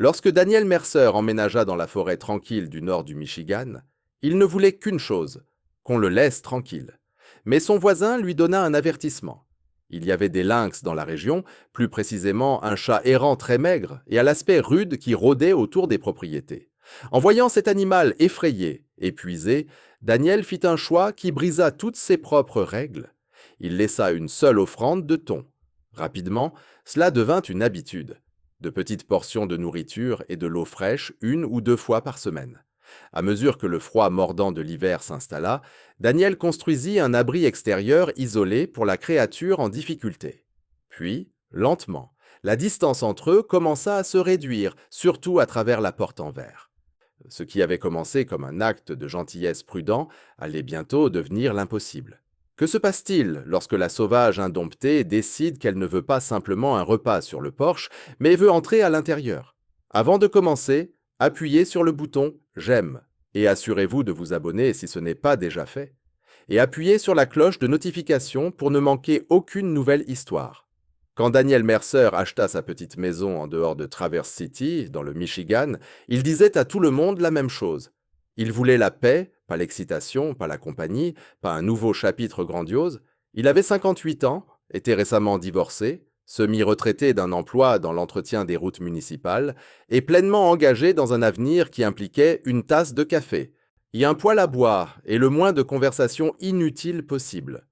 Lorsque Daniel Mercer emménagea dans la forêt tranquille du nord du Michigan, il ne voulait qu'une chose, qu'on le laisse tranquille. Mais son voisin lui donna un avertissement. Il y avait des lynx dans la région, plus précisément un chat errant très maigre et à l'aspect rude qui rôdait autour des propriétés. En voyant cet animal effrayé, épuisé, Daniel fit un choix qui brisa toutes ses propres règles. Il laissa une seule offrande de thon. Rapidement, cela devint une habitude. De petites portions de nourriture et de l'eau fraîche 1 ou 2 fois par semaine. À mesure que le froid mordant de l'hiver s'installa, Daniel construisit un abri extérieur isolé pour la créature en difficulté. Puis, lentement, la distance entre eux commença à se réduire, surtout à travers la porte en verre. Ce qui avait commencé comme un acte de gentillesse prudent allait bientôt devenir l'impossible. Que se passe-t-il lorsque la sauvage indomptée décide qu'elle ne veut pas simplement un repas sur le porche, mais veut entrer à l'intérieur? Avant de commencer, appuyez sur le bouton « J'aime » et assurez-vous de vous abonner si ce n'est pas déjà fait. Et appuyez sur la cloche de notification pour ne manquer aucune nouvelle histoire. Quand Daniel Mercer acheta sa petite maison en dehors de Traverse City, dans le Michigan, il disait à tout le monde la même chose. Il voulait la paix, pas l'excitation, pas la compagnie, pas un nouveau chapitre grandiose. Il avait 58 ans, était récemment divorcé, semi-retraité d'un emploi dans l'entretien des routes municipales et pleinement engagé dans un avenir qui impliquait une tasse de café, y un poêle à boire et le moins de conversations inutiles possible.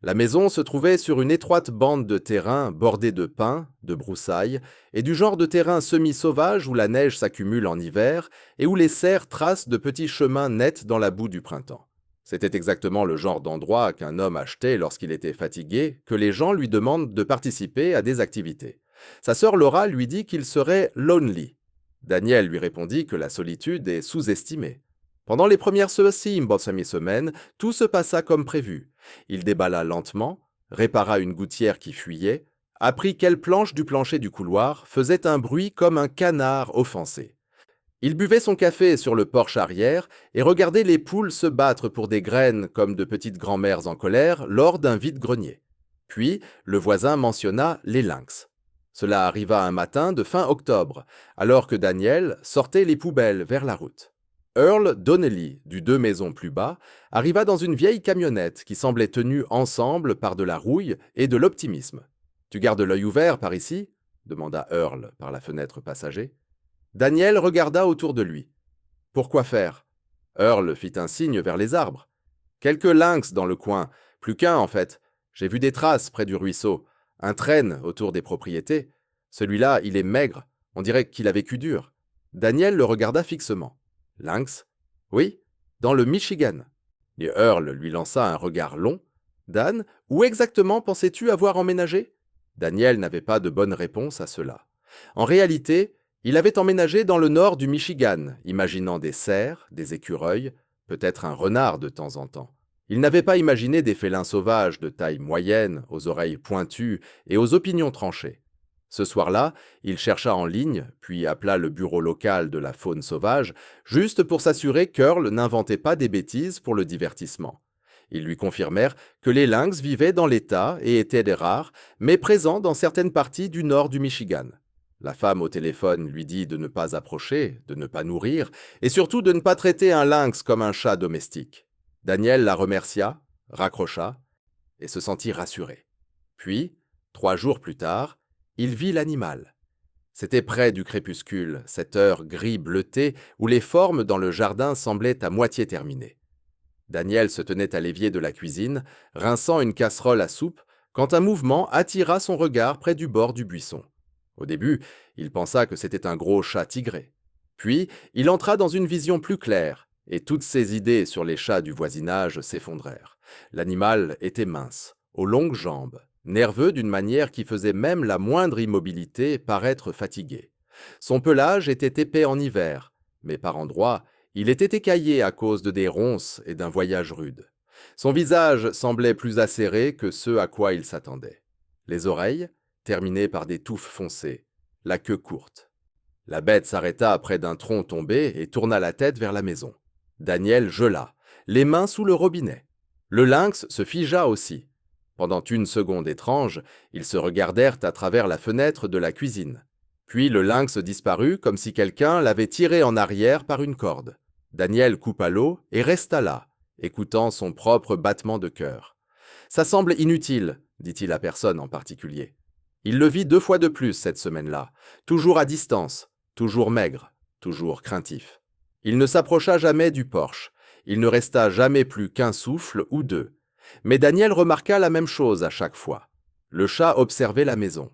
La maison se trouvait sur une étroite bande de terrain bordée de pins, de broussailles, et du genre de terrain semi-sauvage où la neige s'accumule en hiver et où les cerfs tracent de petits chemins nets dans la boue du printemps. C'était exactement le genre d'endroit qu'un homme achetait lorsqu'il était fatigué, que les gens lui demandent de participer à des activités. Sa sœur Laura lui dit qu'il serait « lonely ». Daniel lui répondit que la solitude est sous-estimée. Pendant les premières semaines, tout se passa comme prévu. Il déballa lentement, répara une gouttière qui fuyait, apprit quelle planche du plancher du couloir faisait un bruit comme un canard offensé. Il buvait son café sur le porche arrière et regardait les poules se battre pour des graines comme de petites grand-mères en colère lors d'un vide-grenier. Puis, le voisin mentionna les lynx. Cela arriva un matin de fin octobre, alors que Daniel sortait les poubelles vers la route. Earl Donnelly, du 2 maisons plus bas, arriva dans une vieille camionnette qui semblait tenue ensemble par de la rouille et de l'optimisme. « Tu gardes l'œil ouvert par ici » demanda Earl par la fenêtre passager. Daniel regarda autour de lui. « Pourquoi faire » Earl fit un signe vers les arbres. « Quelques lynx dans le coin, plus qu'un en fait. J'ai vu des traces près du ruisseau, un traîne autour des propriétés. Celui-là, il est maigre, on dirait qu'il a vécu dur. » Daniel le regarda fixement. « Lynx ?»« Oui, dans le Michigan. » Et Earl lui lança un regard long. « Dan, où exactement pensais-tu avoir emménagé ?» Daniel n'avait pas de bonne réponse à cela. En réalité, il avait emménagé dans le nord du Michigan, imaginant des cerfs, des écureuils, peut-être un renard de temps en temps. Il n'avait pas imaginé des félins sauvages de taille moyenne, aux oreilles pointues et aux opinions tranchées. Ce soir-là, il chercha en ligne, puis appela le bureau local de la faune sauvage, juste pour s'assurer qu'Earl n'inventait pas des bêtises pour le divertissement. Ils lui confirmèrent que les lynx vivaient dans l'État et étaient des rares, mais présents dans certaines parties du nord du Michigan. La femme au téléphone lui dit de ne pas approcher, de ne pas nourrir, et surtout de ne pas traiter un lynx comme un chat domestique. Daniel la remercia, raccrocha, et se sentit rassuré. Puis, 3 jours plus tard, il vit l'animal. C'était près du crépuscule, cette heure gris bleuté où les formes dans le jardin semblaient à moitié terminées. Daniel se tenait à l'évier de la cuisine, rinçant une casserole à soupe, quand un mouvement attira son regard près du bord du buisson. Au début, il pensa que c'était un gros chat tigré. Puis, il entra dans une vision plus claire, et toutes ses idées sur les chats du voisinage s'effondrèrent. L'animal était mince, aux longues jambes, nerveux d'une manière qui faisait même la moindre immobilité paraître fatigué. Son pelage était épais en hiver, mais par endroits, il était écaillé à cause de des ronces et d'un voyage rude. Son visage semblait plus acéré que ce à quoi il s'attendait. Les oreilles, terminées par des touffes foncées, la queue courte. La bête s'arrêta près d'un tronc tombé et tourna la tête vers la maison. Daniel gela, les mains sous le robinet. Le lynx se figea aussi. Pendant une seconde étrange, ils se regardèrent à travers la fenêtre de la cuisine. Puis le lynx disparut comme si quelqu'un l'avait tiré en arrière par une corde. Daniel coupa l'eau et resta là, écoutant son propre battement de cœur. « Ça semble inutile, dit-il à personne en particulier. Il le vit 2 fois de plus cette semaine-là, toujours à distance, toujours maigre, toujours craintif. Il ne s'approcha jamais du porche, il ne resta jamais plus qu'un souffle ou deux. Mais Daniel remarqua la même chose à chaque fois. Le chat observait la maison.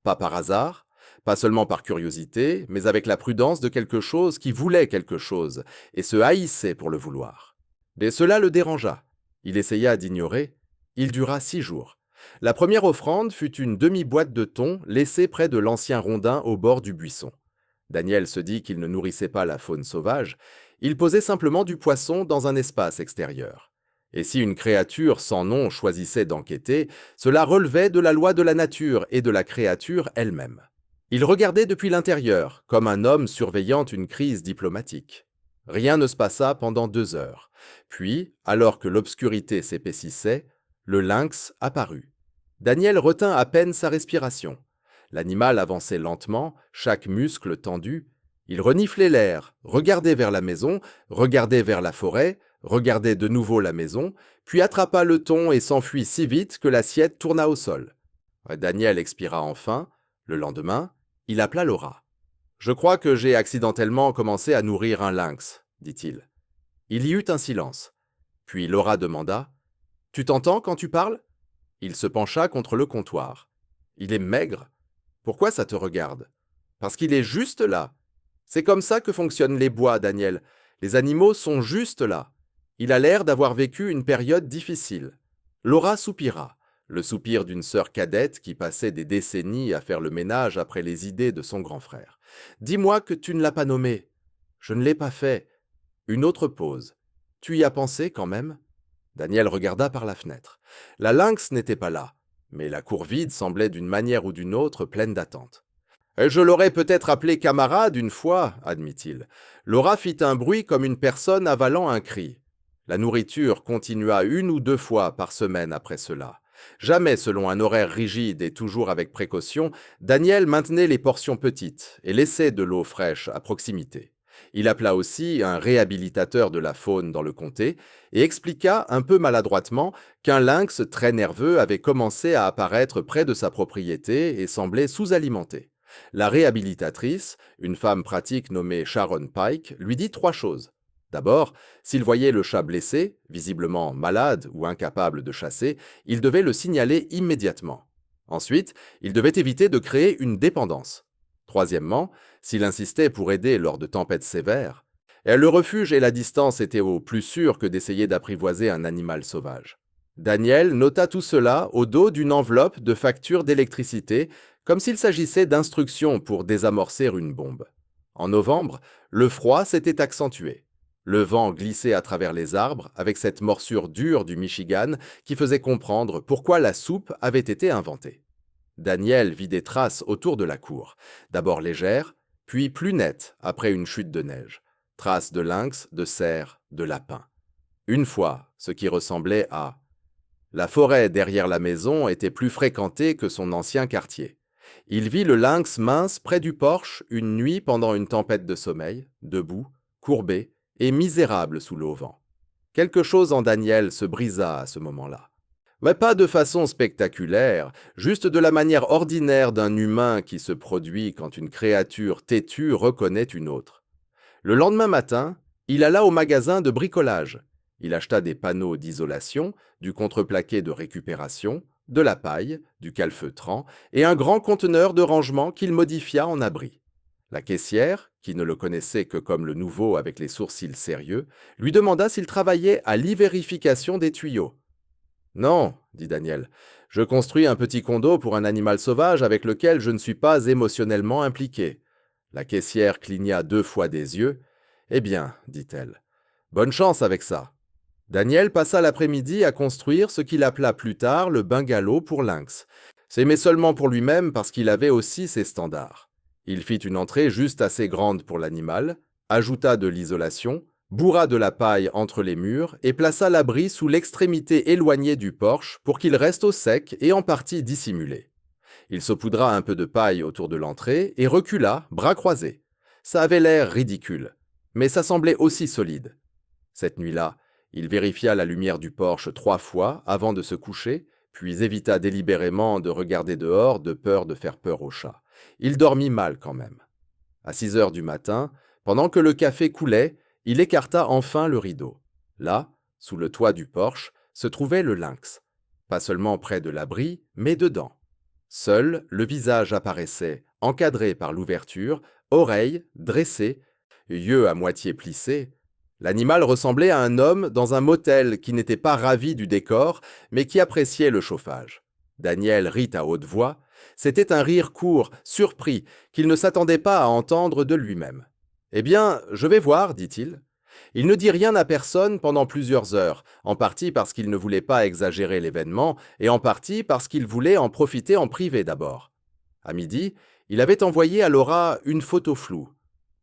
Pas par hasard, pas seulement par curiosité, mais avec la prudence de quelque chose qui voulait quelque chose et se haïssait pour le vouloir. Mais cela le dérangea. Il essaya d'ignorer. Il dura 6 jours. La première offrande fut une demi-boîte de thon laissée près de l'ancien rondin au bord du buisson. Daniel se dit qu'il ne nourrissait pas la faune sauvage, il posait simplement du poisson dans un espace extérieur. Et si une créature sans nom choisissait d'enquêter, cela relevait de la loi de la nature et de la créature elle-même. Il regardait depuis l'intérieur, comme un homme surveillant une crise diplomatique. Rien ne se passa pendant 2 heures. Puis, alors que l'obscurité s'épaississait, le lynx apparut. Daniel retint à peine sa respiration. L'animal avançait lentement, chaque muscle tendu. Il reniflait l'air, regardait vers la maison, regardait vers la forêt, regardait de nouveau la maison, puis attrapa le thon et s'enfuit si vite que l'assiette tourna au sol. Daniel expira enfin. Le lendemain, il appela Laura. « Je crois que j'ai accidentellement commencé à nourrir un lynx, dit-il. Il y eut un silence. Puis Laura demanda « Tu t'entends quand tu parles ?» Il se pencha contre le comptoir. « Il est maigre. Pourquoi ça te regarde ? Parce qu'il est juste là. C'est comme ça que fonctionnent les bois, Daniel. Les animaux sont juste là. Il a l'air d'avoir vécu une période difficile. » Laura soupira, le soupir d'une sœur cadette qui passait des décennies à faire le ménage après les idées de son grand frère. « Dis-moi que tu ne l'as pas nommé. »« Je ne l'ai pas fait. » Une autre pause. « Tu y as pensé quand même ?» Daniel regarda par la fenêtre. La lynx n'était pas là, mais la cour vide semblait d'une manière ou d'une autre pleine d'attente. « Je l'aurais peut-être appelé camarade une fois, admit-il. » Laura fit un bruit comme une personne avalant un cri. La nourriture continua 1 ou 2 fois par semaine après cela. Jamais selon un horaire rigide et toujours avec précaution, Daniel maintenait les portions petites et laissait de l'eau fraîche à proximité. Il appela aussi un réhabilitateur de la faune dans le comté et expliqua un peu maladroitement qu'un lynx très nerveux avait commencé à apparaître près de sa propriété et semblait sous-alimenté. La réhabilitatrice, une femme pratique nommée Sharon Pike, lui dit 3 choses. D'abord, s'il voyait le chat blessé, visiblement malade ou incapable de chasser, il devait le signaler immédiatement. Ensuite, il devait éviter de créer une dépendance. Troisièmement, s'il insistait pour aider lors de tempêtes sévères, le refuge et la distance étaient au plus sûr que d'essayer d'apprivoiser un animal sauvage. Daniel nota tout cela au dos d'une enveloppe de factures d'électricité, comme s'il s'agissait d'instructions pour désamorcer une bombe. En novembre, le froid s'était accentué. Le vent glissait à travers les arbres avec cette morsure dure du Michigan qui faisait comprendre pourquoi la soupe avait été inventée. Daniel vit des traces autour de la cour, d'abord légères, puis plus nettes après une chute de neige. Traces de lynx, de cerf, de lapin. Une fois, ce qui ressemblait à... La forêt derrière la maison était plus fréquentée que son ancien quartier. Il vit le lynx mince près du porche une nuit pendant une tempête de sommeil, debout, courbé et misérable sous l'auvent. Quelque chose en Daniel se brisa à ce moment-là. Mais pas de façon spectaculaire, juste de la manière ordinaire d'un humain qui se produit quand une créature têtue reconnaît une autre. Le lendemain matin, il alla au magasin de bricolage. Il acheta des panneaux d'isolation, du contreplaqué de récupération, de la paille, du calfeutrant et un grand conteneur de rangement qu'il modifia en abri. La caissière, qui ne le connaissait que comme le nouveau avec les sourcils sérieux, lui demanda s'il travaillait à l'ivérification des tuyaux. « Non, dit Daniel, je construis un petit condo pour un animal sauvage avec lequel je ne suis pas émotionnellement impliqué. » La caissière cligna 2 fois des yeux. « Eh bien, dit-elle, bonne chance avec ça. » Daniel passa l'après-midi à construire ce qu'il appela plus tard le bungalow pour lynx. Mais seulement pour lui-même parce qu'il avait aussi ses standards. Il fit une entrée juste assez grande pour l'animal, ajouta de l'isolation, bourra de la paille entre les murs et plaça l'abri sous l'extrémité éloignée du porche pour qu'il reste au sec et en partie dissimulé. Il saupoudra un peu de paille autour de l'entrée et recula, bras croisés. Ça avait l'air ridicule, mais ça semblait aussi solide. Cette nuit-là, il vérifia la lumière du porche 3 fois avant de se coucher, puis évita délibérément de regarder dehors de peur de faire peur au chat. Il dormit mal quand même. À 6 heures du matin, pendant que le café coulait, il écarta enfin le rideau. Là, sous le toit du porche, se trouvait le lynx. Pas seulement près de l'abri, mais dedans. Seul le visage apparaissait, encadré par l'ouverture, oreilles dressées, yeux à moitié plissés. L'animal ressemblait à un homme dans un motel qui n'était pas ravi du décor, mais qui appréciait le chauffage. Daniel rit à haute voix. C'était un rire court, surpris, qu'il ne s'attendait pas à entendre de lui-même. « Eh bien, je vais voir, dit-il. » Il ne dit rien à personne pendant plusieurs heures, en partie parce qu'il ne voulait pas exagérer l'événement, et en partie parce qu'il voulait en profiter en privé d'abord. À midi, il avait envoyé à Laura une photo floue.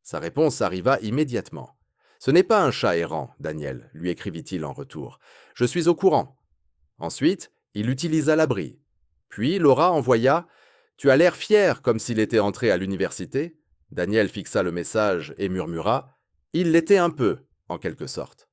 Sa réponse arriva immédiatement. « Ce n'est pas un chat errant, Daniel, lui écrivit-il en retour. Je suis au courant. » Ensuite, il utilisa l'abri. Puis Laura envoya « Tu as l'air fier comme s'il était entré à l'université ?» Daniel fixa le message et murmura « Il l'était un peu, en quelque sorte. »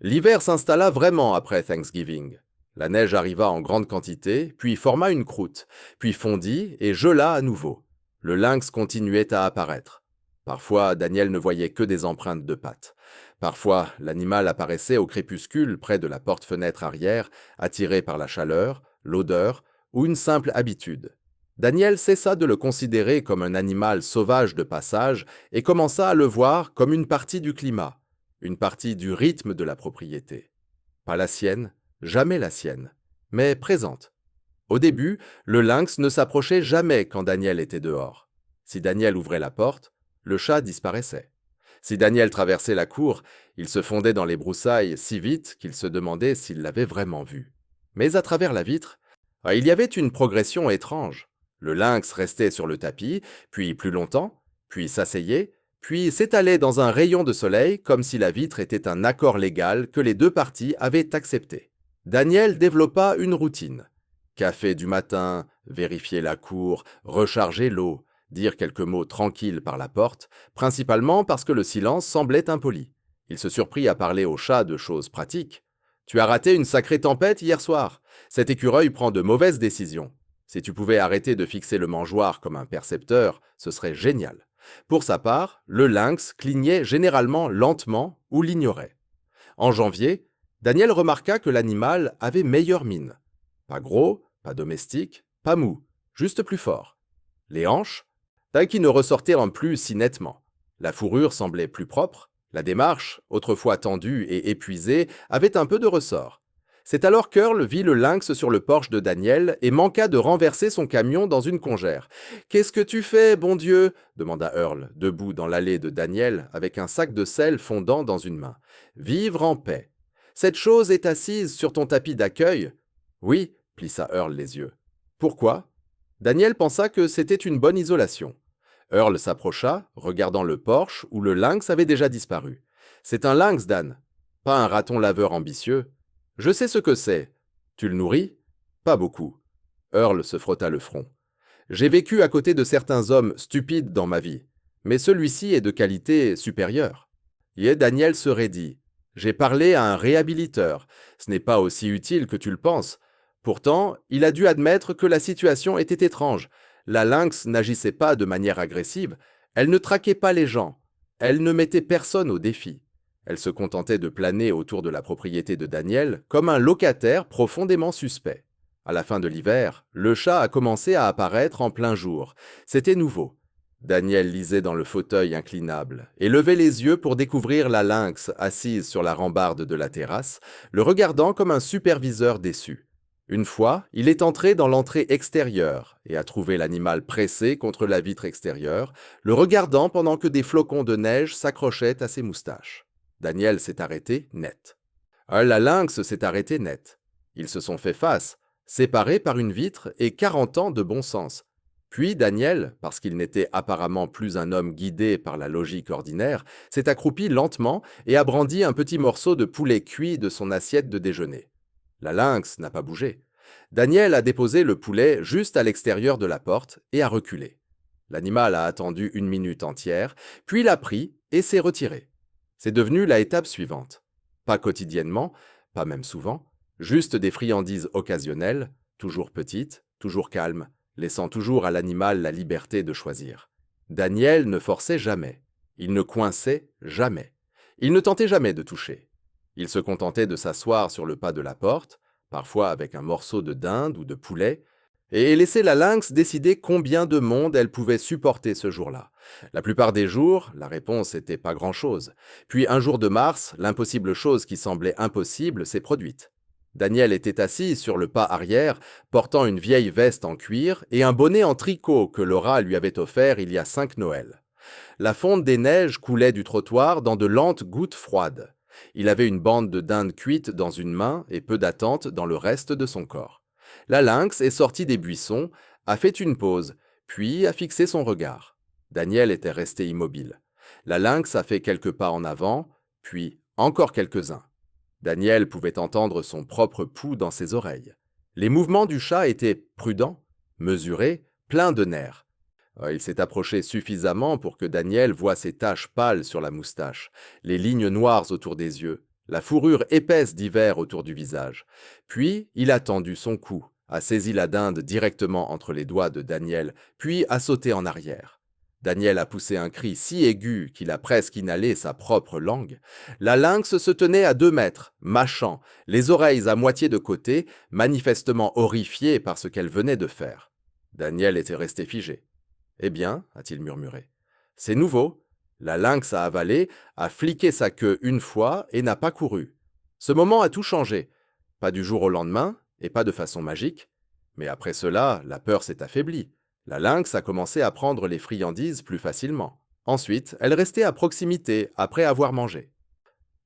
L'hiver s'installa vraiment après Thanksgiving. La neige arriva en grande quantité, puis forma une croûte, puis fondit et gela à nouveau. Le lynx continuait à apparaître. Parfois, Daniel ne voyait que des empreintes de pattes. Parfois, l'animal apparaissait au crépuscule près de la porte-fenêtre arrière, attiré par la chaleur, l'odeur ou une simple habitude. Daniel cessa de le considérer comme un animal sauvage de passage et commença à le voir comme une partie du climat, une partie du rythme de la propriété. Pas la sienne, jamais la sienne, mais présente. Au début, le lynx ne s'approchait jamais quand Daniel était dehors. Si Daniel ouvrait la porte, le chat disparaissait. Si Daniel traversait la cour, il se fondait dans les broussailles si vite qu'il se demandait s'il l'avait vraiment vu. Mais à travers la vitre, il y avait une progression étrange. Le lynx restait sur le tapis, puis plus longtemps, puis s'asseyait, puis s'étalait dans un rayon de soleil comme si la vitre était un accord légal que les deux parties avaient accepté. Daniel développa une routine. Café du matin, vérifier la cour, recharger l'eau, dire quelques mots tranquilles par la porte, principalement parce que le silence semblait impoli. Il se surprit à parler au chat de choses pratiques. « Tu as raté une sacrée tempête hier soir. Cet écureuil prend de mauvaises décisions. Si tu pouvais arrêter de fixer le mangeoire comme un percepteur, ce serait génial. » Pour sa part, le lynx clignait généralement lentement ou l'ignorait. En janvier, Daniel remarqua que l'animal avait meilleure mine. Pas gros, pas domestique, pas mou, juste plus fort. Les hanches, qui ne ressortaient en plus si nettement. La fourrure semblait plus propre. La démarche, autrefois tendue et épuisée, avait un peu de ressort. C'est alors qu'Earl vit le lynx sur le porche de Daniel et manqua de renverser son camion dans une congère. « Qu'est-ce que tu fais, bon Dieu ?» demanda Earl, debout dans l'allée de Daniel, avec un sac de sel fondant dans une main. « Vivre en paix. Cette chose est assise sur ton tapis d'accueil ?» « Oui, » plissa Earl les yeux. « Pourquoi ?» Daniel pensa que c'était une bonne isolation. Earl s'approcha, regardant le porche où le lynx avait déjà disparu. « C'est un lynx, Dan, pas un raton laveur ambitieux. Je sais ce que c'est. Tu le nourris ? Pas beaucoup. » Earl se frotta le front. « J'ai vécu à côté de certains hommes stupides dans ma vie, mais celui-ci est de qualité supérieure. » Et Daniel se raidit. « J'ai parlé à un réhabiliteur. Ce n'est pas aussi utile que tu le penses. » Pourtant, il a dû admettre que la situation était étrange. La lynx n'agissait pas de manière agressive, elle ne traquait pas les gens, elle ne mettait personne au défi. Elle se contentait de planer autour de la propriété de Daniel comme un locataire profondément suspect. À la fin de l'hiver, le chat a commencé à apparaître en plein jour. C'était nouveau. Daniel lisait dans le fauteuil inclinable et levait les yeux pour découvrir la lynx assise sur la rambarde de la terrasse, le regardant comme un superviseur déçu. Une fois, il est entré dans l'entrée extérieure et a trouvé l'animal pressé contre la vitre extérieure, le regardant pendant que des flocons de neige s'accrochaient à ses moustaches. Daniel s'est arrêté net. La lynx s'est arrêtée net. Ils se sont fait face, séparés par une vitre et 40 ans de bon sens. Puis Daniel, parce qu'il n'était apparemment plus un homme guidé par la logique ordinaire, s'est accroupi lentement et a brandi un petit morceau de poulet cuit de son assiette de déjeuner. La lynx n'a pas bougé. Daniel a déposé le poulet juste à l'extérieur de la porte et a reculé. L'animal a attendu 1 minute entière, puis l'a pris et s'est retiré. C'est devenu la étape suivante. Pas quotidiennement, pas même souvent, juste des friandises occasionnelles, toujours petites, toujours calmes, laissant toujours à l'animal la liberté de choisir. Daniel ne forçait jamais. Il ne coinçait jamais. Il ne tentait jamais de toucher. Il se contentait de s'asseoir sur le pas de la porte, parfois avec un morceau de dinde ou de poulet, et laisser la lynx décider combien de monde elle pouvait supporter ce jour-là. La plupart des jours, la réponse était pas grand-chose. Puis un jour de mars, l'impossible chose qui semblait impossible s'est produite. Daniel était assis sur le pas arrière, portant une vieille veste en cuir et un bonnet en tricot que Laura lui avait offert il y a 5 Noëls. La fonte des neiges coulait du trottoir dans de lentes gouttes froides. Il avait une bande de dinde cuite dans une main et peu d'attente dans le reste de son corps. La lynx est sortie des buissons, a fait une pause, puis a fixé son regard. Daniel était resté immobile. La lynx a fait quelques pas en avant, puis encore quelques-uns. Daniel pouvait entendre son propre pouls dans ses oreilles. Les mouvements du chat étaient prudents, mesurés, pleins de nerfs. Il s'est approché suffisamment pour que Daniel voie ses taches pâles sur la moustache, les lignes noires autour des yeux, la fourrure épaisse d'hiver autour du visage. Puis il a tendu son cou, a saisi la dinde directement entre les doigts de Daniel, puis a sauté en arrière. Daniel a poussé un cri si aigu qu'il a presque inhalé sa propre langue. La lynx se tenait à 2 mètres, mâchant, les oreilles à moitié de côté, manifestement horrifiée par ce qu'elle venait de faire. Daniel était resté figé. « Eh bien, a-t-il murmuré, c'est nouveau. La lynx a avalé, a fliqué sa queue une fois et n'a pas couru. Ce moment a tout changé. Pas du jour au lendemain, et pas de façon magique. Mais après cela, la peur s'est affaiblie. La lynx a commencé à prendre les friandises plus facilement. Ensuite, elle restait à proximité après avoir mangé.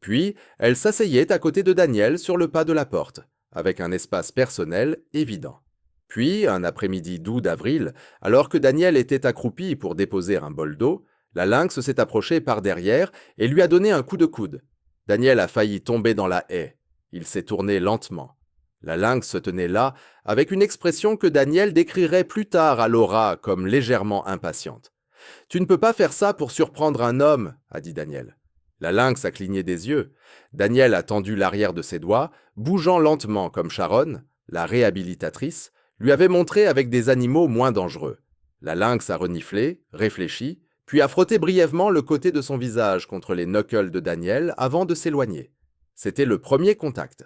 Puis, elle s'asseyait à côté de Daniel sur le pas de la porte, avec un espace personnel évident. Puis, un après-midi doux d'avril, alors que Daniel était accroupi pour déposer un bol d'eau, la lynx s'est approchée par derrière et lui a donné un coup de coude. Daniel a failli tomber dans la haie. Il s'est tourné lentement. La lynx se tenait là, avec une expression que Daniel décrirait plus tard à Laura comme légèrement impatiente. « Tu ne peux pas faire ça pour surprendre un homme, » a dit Daniel. La lynx a cligné des yeux. Daniel a tendu l'arrière de ses doigts, bougeant lentement comme Sharon, la réhabilitatrice, lui avait montré avec des animaux moins dangereux. La lynx a reniflé, réfléchi, puis a frotté brièvement le côté de son visage contre les knuckles de Daniel avant de s'éloigner. C'était le premier contact.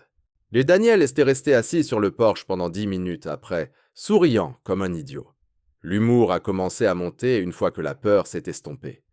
Et Daniel était resté assis sur le porche pendant 10 minutes après, souriant comme un idiot. L'humour a commencé à monter une fois que la peur s'est estompée.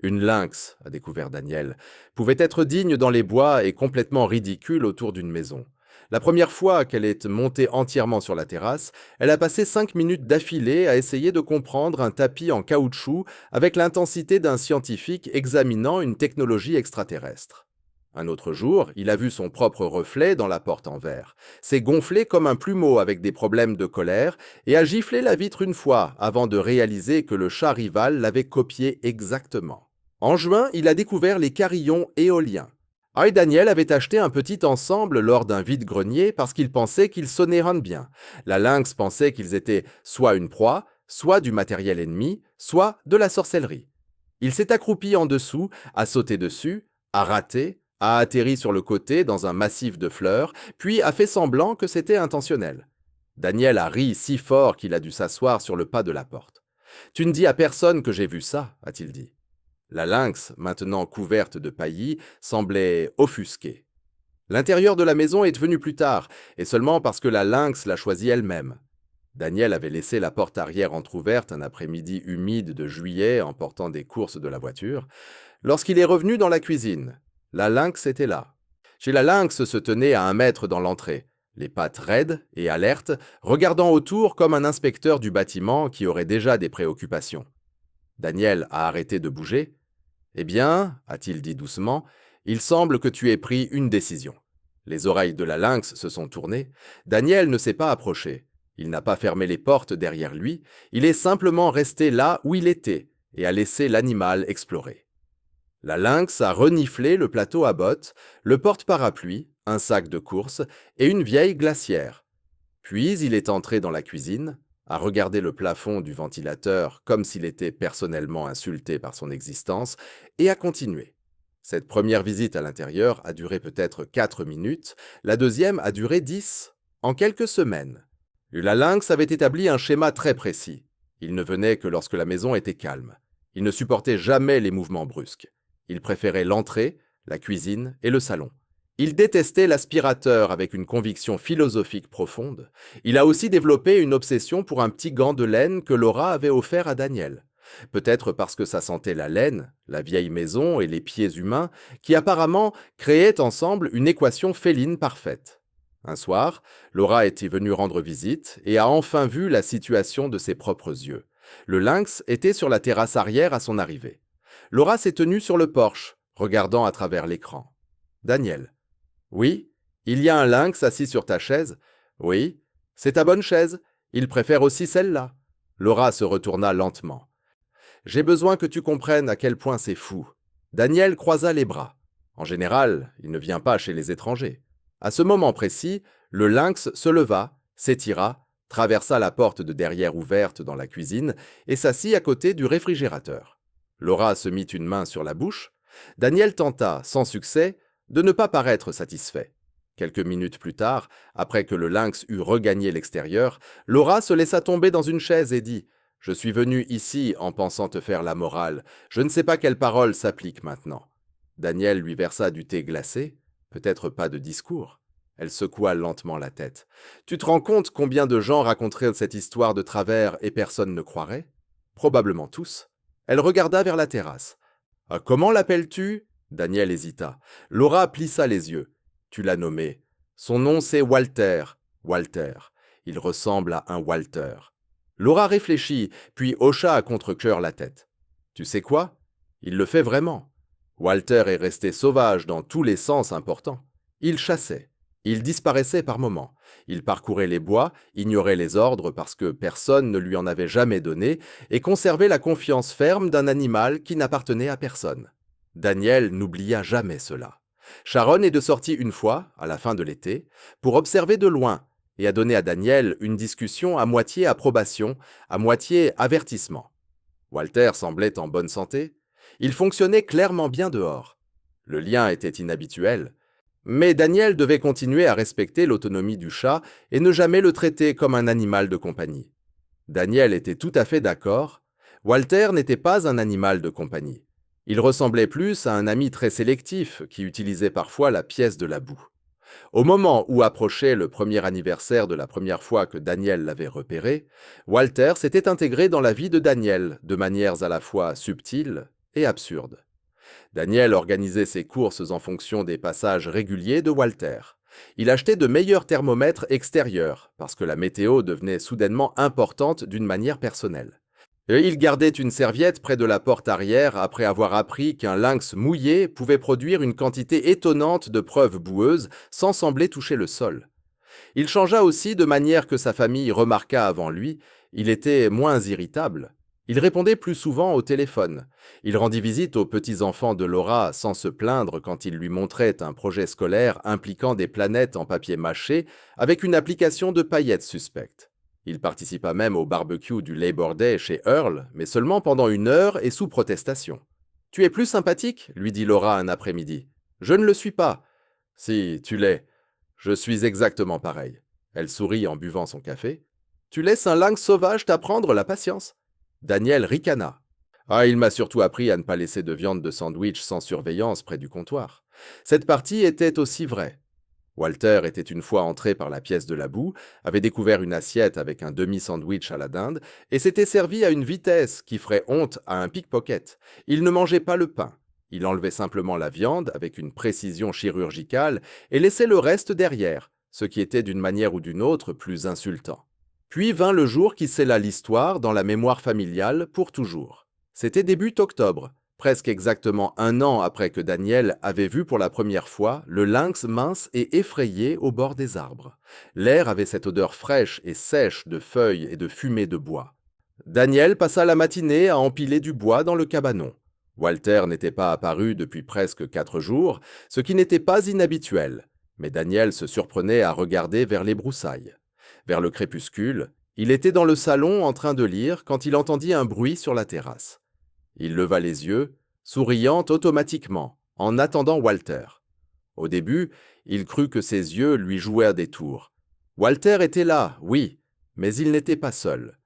Une lynx, a découvert Daniel, pouvait être digne dans les bois et complètement ridicule autour d'une maison. La première fois qu'elle est montée entièrement sur la terrasse, elle a passé 5 minutes d'affilée à essayer de comprendre un tapis en caoutchouc avec l'intensité d'un scientifique examinant une technologie extraterrestre. Un autre jour, il a vu son propre reflet dans la porte en verre, s'est gonflé comme un plumeau avec des problèmes de colère et a giflé la vitre une fois avant de réaliser que le chat rival l'avait copié exactement. En juin, il a découvert les carillons éoliens. Daniel avait acheté un petit ensemble lors d'un vide-grenier parce qu'il pensait qu'ils sonnaient bien. La lynx pensait qu'ils étaient soit une proie, soit du matériel ennemi, soit de la sorcellerie. Il s'est accroupi en dessous, a sauté dessus, a raté, a atterri sur le côté dans un massif de fleurs, puis a fait semblant que c'était intentionnel. Daniel a ri si fort qu'il a dû s'asseoir sur le pas de la porte. « Tu ne dis à personne que j'ai vu ça, » a-t-il dit. La lynx, maintenant couverte de paillis, semblait offusquée. L'intérieur de la maison est venu plus tard, et seulement parce que la lynx l'a choisi elle-même. Daniel avait laissé la porte arrière entr'ouverte un après-midi humide de juillet en portant des courses de la voiture. Lorsqu'il est revenu dans la cuisine, la lynx était là. Chez la lynx se tenait à 1 mètre dans l'entrée, les pattes raides et alertes, regardant autour comme un inspecteur du bâtiment qui aurait déjà des préoccupations. Daniel a arrêté de bouger. « Eh bien, a-t-il dit doucement, il semble que tu aies pris une décision. » Les oreilles de la lynx se sont tournées. Daniel ne s'est pas approché. Il n'a pas fermé les portes derrière lui. Il est simplement resté là où il était et a laissé l'animal explorer. La lynx a reniflé le plateau à bottes, le porte-parapluie, un sac de course et une vieille glacière. Puis il est entré dans la cuisine, a regardé le plafond du ventilateur comme s'il était personnellement insulté par son existence, et a continué. Cette première visite à l'intérieur a duré peut-être 4 minutes, la deuxième a duré 10, en quelques semaines. La lynx avait établi un schéma très précis. Il ne venait que lorsque la maison était calme. Il ne supportait jamais les mouvements brusques. Il préférait l'entrée, la cuisine et le salon. Il détestait l'aspirateur avec une conviction philosophique profonde. Il a aussi développé une obsession pour un petit gant de laine que Laura avait offert à Daniel. Peut-être parce que ça sentait la laine, la vieille maison et les pieds humains, qui apparemment créaient ensemble une équation féline parfaite. Un soir, Laura était venue rendre visite et a enfin vu la situation de ses propres yeux. Le lynx était sur la terrasse arrière à son arrivée. Laura s'est tenue sur le porche, regardant à travers l'écran. Daniel. Oui, il y a un lynx assis sur ta chaise. Oui, c'est ta bonne chaise. Il préfère aussi celle-là. Laura se retourna lentement. J'ai besoin que tu comprennes à quel point c'est fou. Daniel croisa les bras. En général, il ne vient pas chez les étrangers. À ce moment précis, le lynx se leva, s'étira, traversa la porte de derrière ouverte dans la cuisine et s'assit à côté du réfrigérateur. Laura se mit une main sur la bouche. Daniel tenta, sans succès, de ne pas paraître satisfait. Quelques minutes plus tard, après que le lynx eut regagné l'extérieur, Laura se laissa tomber dans une chaise et dit « Je suis venue ici en pensant te faire la morale. Je ne sais pas quelle parole s'applique maintenant. » Daniel lui versa du thé glacé, peut-être pas de discours. Elle secoua lentement la tête. « Tu te rends compte combien de gens raconteraient cette histoire de travers et personne ne croirait ? Probablement tous. » Elle regarda vers la terrasse. « Ah, comment l'appelles-tu » Daniel hésita. Laura plissa les yeux. « Tu l'as nommé. Son nom c'est Walter. Walter. Il ressemble à un Walter. » Laura réfléchit, puis hocha à contre-cœur la tête. « Tu sais quoi ? Il le fait vraiment. Walter est resté sauvage dans tous les sens importants. Il chassait. Il disparaissait par moments. Il parcourait les bois, ignorait les ordres parce que personne ne lui en avait jamais donné et conservait la confiance ferme d'un animal qui n'appartenait à personne. Daniel n'oublia jamais cela. Sharon est de sortie une fois, à la fin de l'été, pour observer de loin et a donné à Daniel une discussion à moitié approbation, à moitié avertissement. Walter semblait en bonne santé. Il fonctionnait clairement bien dehors. Le lien était inhabituel. Mais Daniel devait continuer à respecter l'autonomie du chat et ne jamais le traiter comme un animal de compagnie. Daniel était tout à fait d'accord. Walter n'était pas un animal de compagnie. Il ressemblait plus à un ami très sélectif qui utilisait parfois la pièce de la boue. Au moment où approchait le premier anniversaire de la première fois que Daniel l'avait repéré, Walter s'était intégré dans la vie de Daniel de manières à la fois subtiles et absurdes. Daniel organisait ses courses en fonction des passages réguliers de Walter. Il achetait de meilleurs thermomètres extérieurs, parce que la météo devenait soudainement importante d'une manière personnelle. Et il gardait une serviette près de la porte arrière après avoir appris qu'un lynx mouillé pouvait produire une quantité étonnante de preuves boueuses sans sembler toucher le sol. Il changea aussi de manière que sa famille remarqua avant lui, il était moins irritable. Il répondait plus souvent au téléphone. Il rendit visite aux petits-enfants de Laura sans se plaindre quand il lui montrait un projet scolaire impliquant des planètes en papier mâché avec une application de paillettes suspectes. Il participa même au barbecue du Labor Day chez Earl, mais seulement pendant 1 heure et sous protestation. « Tu es plus sympathique » lui dit Laura un après-midi. « Je ne le suis pas. »« Si, tu l'es. Je suis exactement pareil. » Elle sourit en buvant son café. « Tu laisses un lynx sauvage t'apprendre la patience ?» Daniel ricana. « Ah, il m'a surtout appris à ne pas laisser de viande de sandwich sans surveillance près du comptoir. » Cette partie était aussi vraie. Walter était une fois entré par la pièce de la boue, avait découvert une assiette avec un demi-sandwich à la dinde et s'était servi à une vitesse qui ferait honte à un pickpocket. Il ne mangeait pas le pain. Il enlevait simplement la viande avec une précision chirurgicale et laissait le reste derrière, ce qui était d'une manière ou d'une autre plus insultant. Puis vint le jour qui scella l'histoire dans la mémoire familiale pour toujours. C'était début octobre, presque exactement 1 an après que Daniel avait vu pour la première fois le lynx mince et effrayé au bord des arbres. L'air avait cette odeur fraîche et sèche de feuilles et de fumée de bois. Daniel passa la matinée à empiler du bois dans le cabanon. Walter n'était pas apparu depuis presque 4 jours, ce qui n'était pas inhabituel, mais Daniel se surprenait à regarder vers les broussailles. Vers le crépuscule, il était dans le salon en train de lire quand il entendit un bruit sur la terrasse. Il leva les yeux, souriant automatiquement, en attendant Walter. Au début, il crut que ses yeux lui jouaient des tours. Walter était là, oui, mais il n'était pas seul.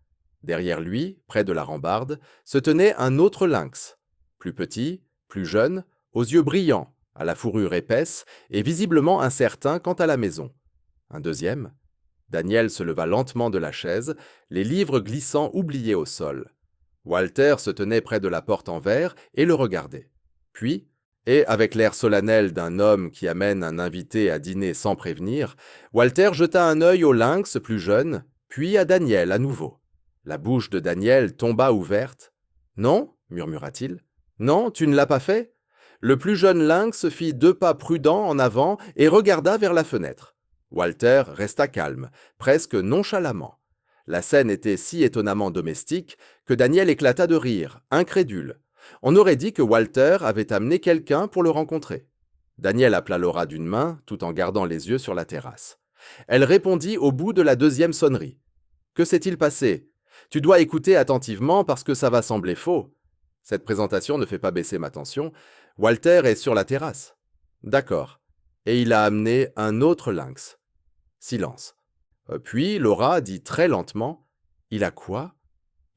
Derrière lui, près de la rambarde, se tenait un autre lynx, plus petit, plus jeune, aux yeux brillants, à la fourrure épaisse et visiblement incertain quant à la maison. Un deuxième. Daniel se leva lentement de la chaise, les livres glissant oubliés au sol. Walter se tenait près de la porte en verre et le regardait. Puis, et avec l'air solennel d'un homme qui amène un invité à dîner sans prévenir, Walter jeta un œil au lynx plus jeune, puis à Daniel à nouveau. La bouche de Daniel tomba ouverte. « Non » murmura-t-il. « Non, tu ne l'as pas fait » Le plus jeune lynx fit 2 pas prudents en avant et regarda vers la fenêtre. Walter resta calme, presque nonchalamment. La scène était si étonnamment domestique que Daniel éclata de rire, incrédule. On aurait dit que Walter avait amené quelqu'un pour le rencontrer. Daniel appela Laura d'une main, tout en gardant les yeux sur la terrasse. Elle répondit au bout de la 2e sonnerie. « Que s'est-il passé ? Tu dois écouter attentivement parce que ça va sembler faux. » Cette présentation ne fait pas baisser ma tension. Walter est sur la terrasse. D'accord. Et il a amené un autre lynx. Silence. Puis Laura dit très lentement « Il a quoi ?»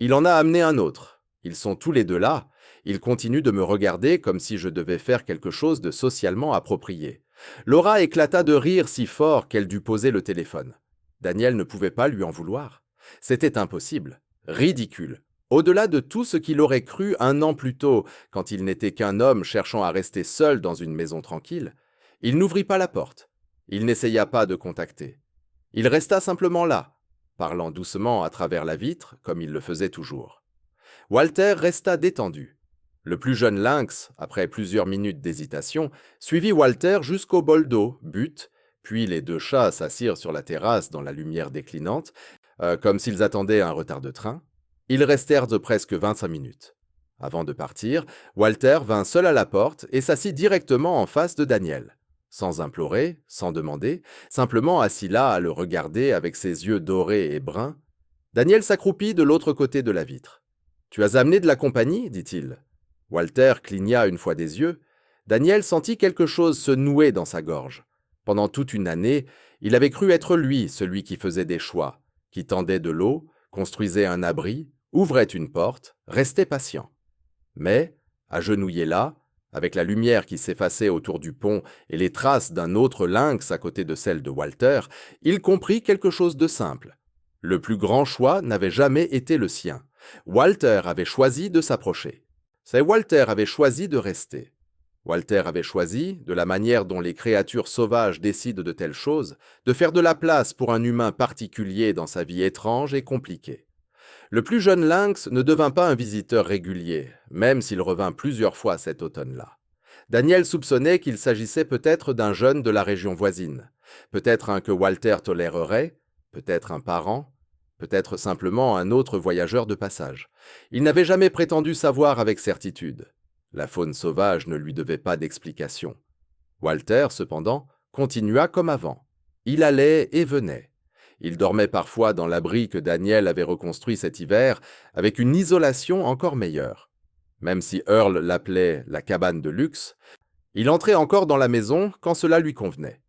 Il en a amené un autre. Ils sont tous les deux là. Ils continuent de me regarder comme si je devais faire quelque chose de socialement approprié. Laura éclata de rire si fort qu'elle dut poser le téléphone. Daniel ne pouvait pas lui en vouloir. C'était impossible, ridicule, au-delà de tout ce qu'il aurait cru 1 an plus tôt, quand il n'était qu'un homme cherchant à rester seul dans une maison tranquille. Il n'ouvrit pas la porte. Il n'essaya pas de contacter. Il resta simplement là, parlant doucement à travers la vitre, comme il le faisait toujours. Walter resta détendu. Le plus jeune lynx, après plusieurs minutes d'hésitation, suivit Walter jusqu'au bol d'eau, but, puis les 2 chats s'assirent sur la terrasse dans la lumière déclinante, comme s'ils attendaient un retard de train. Ils restèrent de presque 25 minutes. Avant de partir, Walter vint seul à la porte et s'assit directement en face de Daniel. Sans implorer, sans demander, simplement assis là à le regarder avec ses yeux dorés et bruns, Daniel s'accroupit de l'autre côté de la vitre. « Tu as amené de la compagnie » dit-il. Walter cligna une fois des yeux. Daniel sentit quelque chose se nouer dans sa gorge. Pendant toute une année, il avait cru être lui, celui qui faisait des choix, qui tendait de l'eau, construisait un abri, ouvrait une porte, restait patient. Mais, agenouillé là, avec la lumière qui s'effaçait autour du pont et les traces d'un autre lynx à côté de celle de Walter, il comprit quelque chose de simple. Le plus grand choix n'avait jamais été le sien. Walter avait choisi de s'approcher. C'est Walter avait choisi de rester. Walter avait choisi, de la manière dont les créatures sauvages décident de telles choses, de faire de la place pour un humain particulier dans sa vie étrange et compliquée. Le plus jeune lynx ne devint pas un visiteur régulier, même s'il revint plusieurs fois cet automne-là. Daniel soupçonnait qu'il s'agissait peut-être d'un jeune de la région voisine, peut-être un que Walter tolérerait, peut-être un parent, peut-être simplement un autre voyageur de passage. Il n'avait jamais prétendu savoir avec certitude. La faune sauvage ne lui devait pas d'explication. Walter, cependant, continua comme avant. Il allait et venait. Il dormait parfois dans l'abri que Daniel avait reconstruit cet hiver, avec une isolation encore meilleure. Même si Earl l'appelait la cabane de luxe, il entrait encore dans la maison quand cela lui convenait.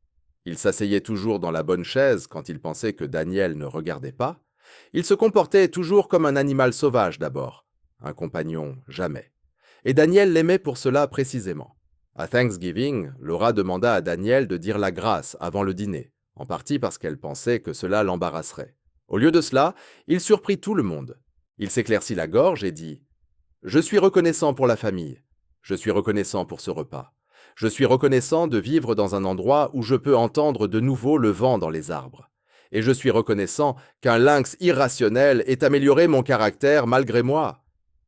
Il s'asseyait toujours dans la bonne chaise quand il pensait que Daniel ne regardait pas. Il se comportait toujours comme un animal sauvage d'abord, un compagnon jamais. Et Daniel l'aimait pour cela précisément. À Thanksgiving, Laura demanda à Daniel de dire la grâce avant le dîner, en partie parce qu'elle pensait que cela l'embarrasserait. Au lieu de cela, il surprit tout le monde. Il s'éclaircit la gorge et dit « Je suis reconnaissant pour la famille. Je suis reconnaissant pour ce repas. Je suis reconnaissant de vivre dans un endroit où je peux entendre de nouveau le vent dans les arbres. Et je suis reconnaissant qu'un lynx irrationnel ait amélioré mon caractère malgré moi. »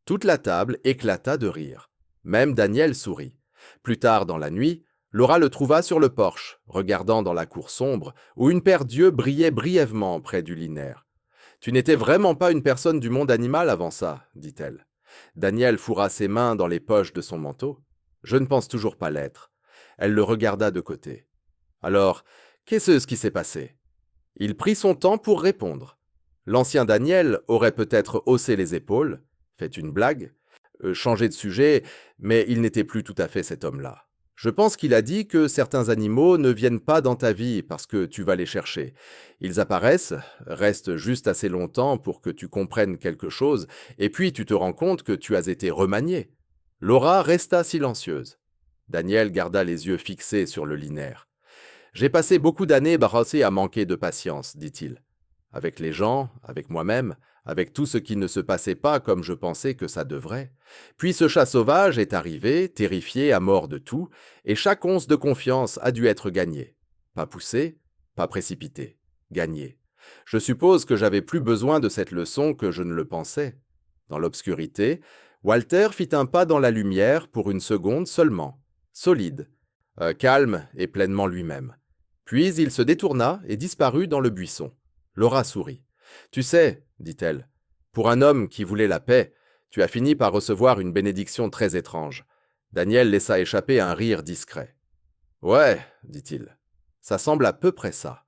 Toute la table éclata de rire. Même Daniel sourit. Plus tard dans la nuit, Laura le trouva sur le porche, regardant dans la cour sombre, où une paire d'yeux brillait brièvement près du linéaire. « Tu n'étais vraiment pas une personne du monde animal avant ça, » dit-elle. Daniel fourra ses mains dans les poches de son manteau. « Je ne pense toujours pas l'être. » Elle le regarda de côté. « Alors, qu'est-ce qui s'est passé ?» Il prit son temps pour répondre. L'ancien Daniel aurait peut-être haussé les épaules, fait une blague, changé de sujet, mais il n'était plus tout à fait cet homme-là. Je pense qu'il a dit que certains animaux ne viennent pas dans ta vie parce que tu vas les chercher. Ils apparaissent, restent juste assez longtemps pour que tu comprennes quelque chose, et puis tu te rends compte que tu as été remanié. Laura resta silencieuse. Daniel garda les yeux fixés sur le linéaire. J'ai passé beaucoup d'années brassé à manquer de patience, dit-il. Avec les gens, avec moi-même, avec tout ce qui ne se passait pas comme je pensais que ça devrait. Puis ce chat sauvage est arrivé, terrifié à mort de tout, et chaque once de confiance a dû être gagnée. Pas poussée, pas précipitée. Gagnée. Je suppose que j'avais plus besoin de cette leçon que je ne le pensais. Dans l'obscurité, Walter fit un pas dans la lumière pour une seconde seulement. Solide. Calme et pleinement lui-même. Puis il se détourna et disparut dans le buisson. Laura sourit. « Tu sais, dit-elle, pour un homme qui voulait la paix, tu as fini par recevoir une bénédiction très étrange. » Daniel laissa échapper un rire discret. « Ouais, dit-il, ça semble à peu près ça. »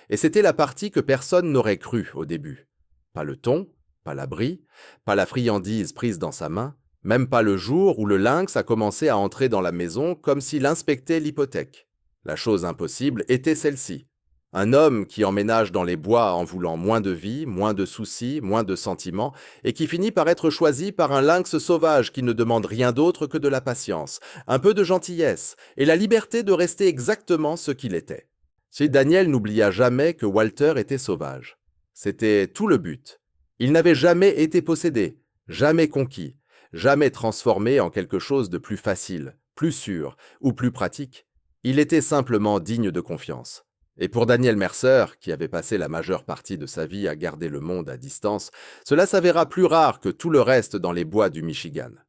Et c'était la partie que personne n'aurait cru au début. Pas le ton, pas l'abri, pas la friandise prise dans sa main, même pas le jour où le lynx a commencé à entrer dans la maison comme s'il inspectait l'hypothèque. La chose impossible était celle-ci. Un homme qui emménage dans les bois en voulant moins de vie, moins de soucis, moins de sentiments, et qui finit par être choisi par un lynx sauvage qui ne demande rien d'autre que de la patience, un peu de gentillesse, et la liberté de rester exactement ce qu'il était. Si Daniel n'oublia jamais que Walter était sauvage. C'était tout le but. Il n'avait jamais été possédé, jamais conquis, jamais transformé en quelque chose de plus facile, plus sûr ou plus pratique. Il était simplement digne de confiance. Et pour Daniel Mercer, qui avait passé la majeure partie de sa vie à garder le monde à distance, cela s'avéra plus rare que tout le reste dans les bois du Michigan.